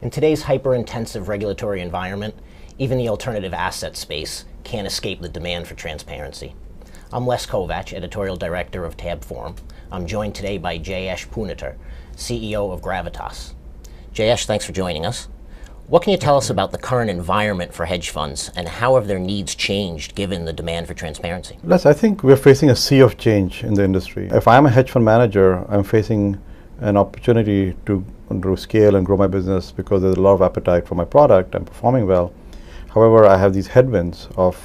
In today's hyper-intensive regulatory environment, even the alternative asset space can't escape the demand for transparency. I'm Les Kovac, Editorial Director of Tabb Forum. I'm joined today by Jayesh Punater, CEO of Gravitas. Jayesh, thanks for joining us. What can you tell us about the current environment for hedge funds, and how have their needs changed given the demand for transparency? Les, I think we're facing a sea of change in the industry. If I'm a hedge fund manager, I'm facing an opportunity to scale and grow my business because there's a lot of appetite for my product. I'm performing well. However, I have these headwinds of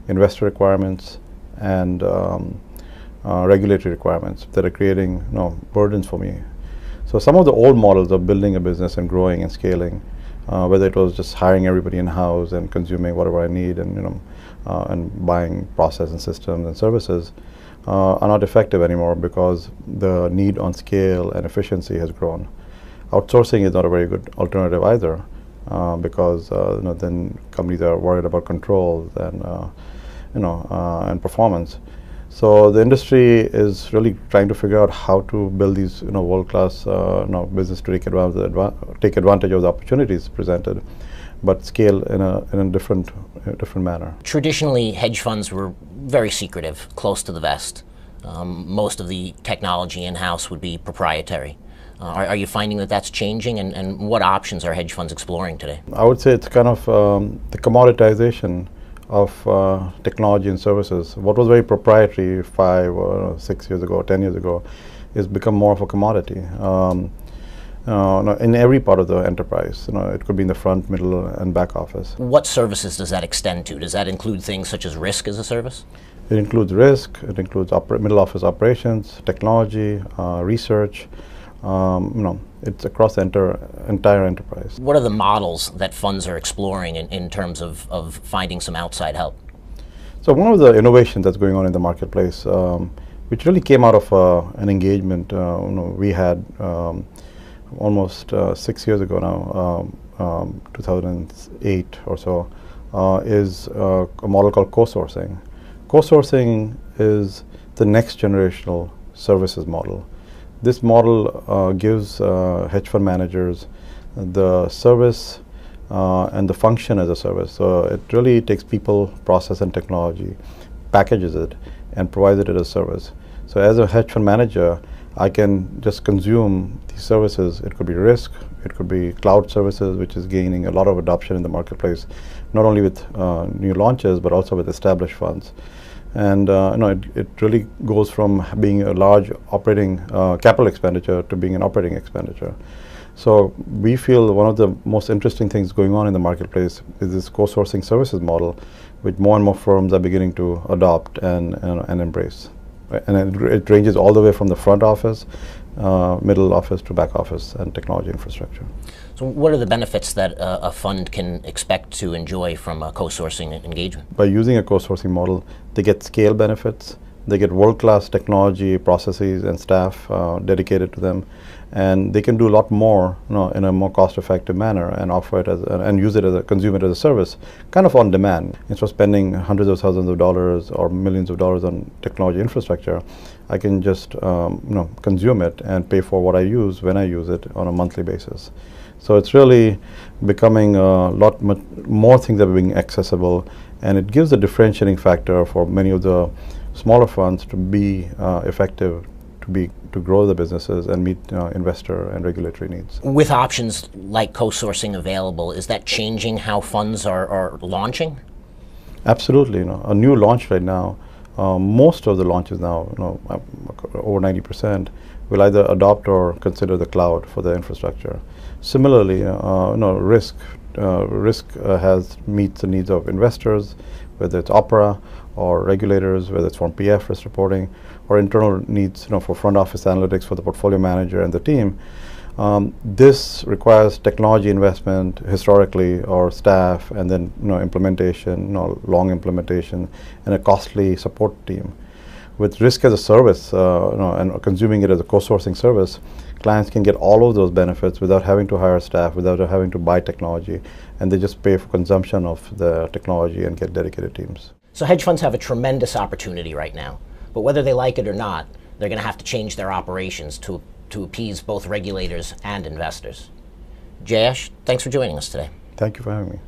investor requirements and regulatory requirements that are creating burdens for me. So some of the old models of building a business and growing and scaling, whether it was just hiring everybody in-house and consuming whatever I need and and buying process and systems and services, are not effective anymore because the need on scale and efficiency has grown. Outsourcing is not a very good alternative either, because then companies are worried about controls and and performance. So the industry is really trying to figure out how to build these world-class business to take advantage of the opportunities presented, but scale in a different manner. Traditionally, hedge funds were very secretive, close to the vest. Most of the technology in-house would be proprietary. Are you finding that that's changing, and what options are hedge funds exploring today? I would say it's kind of the commoditization of technology and services. What was very proprietary 5 or 6 years ago, 10 years ago, has become more of a commodity. In every part of the enterprise, it could be in the front, middle, and back office. What services does that extend to? Does that include things such as risk as a service? It includes risk. It includes middle office operations, technology, research. It's across the entire enterprise. What are the models that funds are exploring in terms of finding some outside help? So one of the innovations that's going on in the marketplace, which really came out of an engagement we had almost 6 years ago now, 2008 or so, is a model called co-sourcing. Co-sourcing is the next generational services model. This model gives hedge fund managers the service and the function as a service. So it really takes people, process, and technology, packages it, and provides it as a service. So as a hedge fund manager, I can just consume these services. It could be risk, it could be cloud services, which is gaining a lot of adoption in the marketplace, not only with new launches, but also with established funds. And it really goes from being a large operating capital expenditure to being an operating expenditure. So we feel one of the most interesting things going on in the marketplace is this co-sourcing services model, which more and more firms are beginning to adopt and embrace. And it ranges all the way from the front office, middle office, to back office and technology infrastructure. So what are the benefits that a fund can expect to enjoy from a co-sourcing engagement? By using a co-sourcing model, they get scale benefits, they get world-class technology, processes, and staff dedicated to them, and they can do a lot more in a more cost-effective manner and offer it and use it consume it as a service, kind of on demand. Instead of spending hundreds of thousands of dollars or millions of dollars on technology infrastructure, I can just consume it and pay for what I use when I use it on a monthly basis. So it's really becoming a lot more things are being accessible, and it gives a differentiating factor for many of the smaller funds to be effective, to grow the businesses and meet investor and regulatory needs. With options like co-sourcing available, is that changing how funds are launching? Absolutely. A new launch right now, most of the launches now, over 90%, will either adopt or consider the cloud for the infrastructure. Similarly, risk meets the needs of investors, whether it's Opera or regulators, whether it's from PF risk reporting, or internal needs for front office analytics for the portfolio manager and the team. This requires technology investment historically, or staff, and then implementation, long implementation, and a costly support team. With risk as a service and consuming it as a co-sourcing service, clients can get all of those benefits without having to hire staff, without having to buy technology, and they just pay for consumption of the technology and get dedicated teams. So hedge funds have a tremendous opportunity right now, but whether they like it or not, they're going to have to change their operations to appease both regulators and investors. Jayesh, thanks for joining us today. Thank you for having me.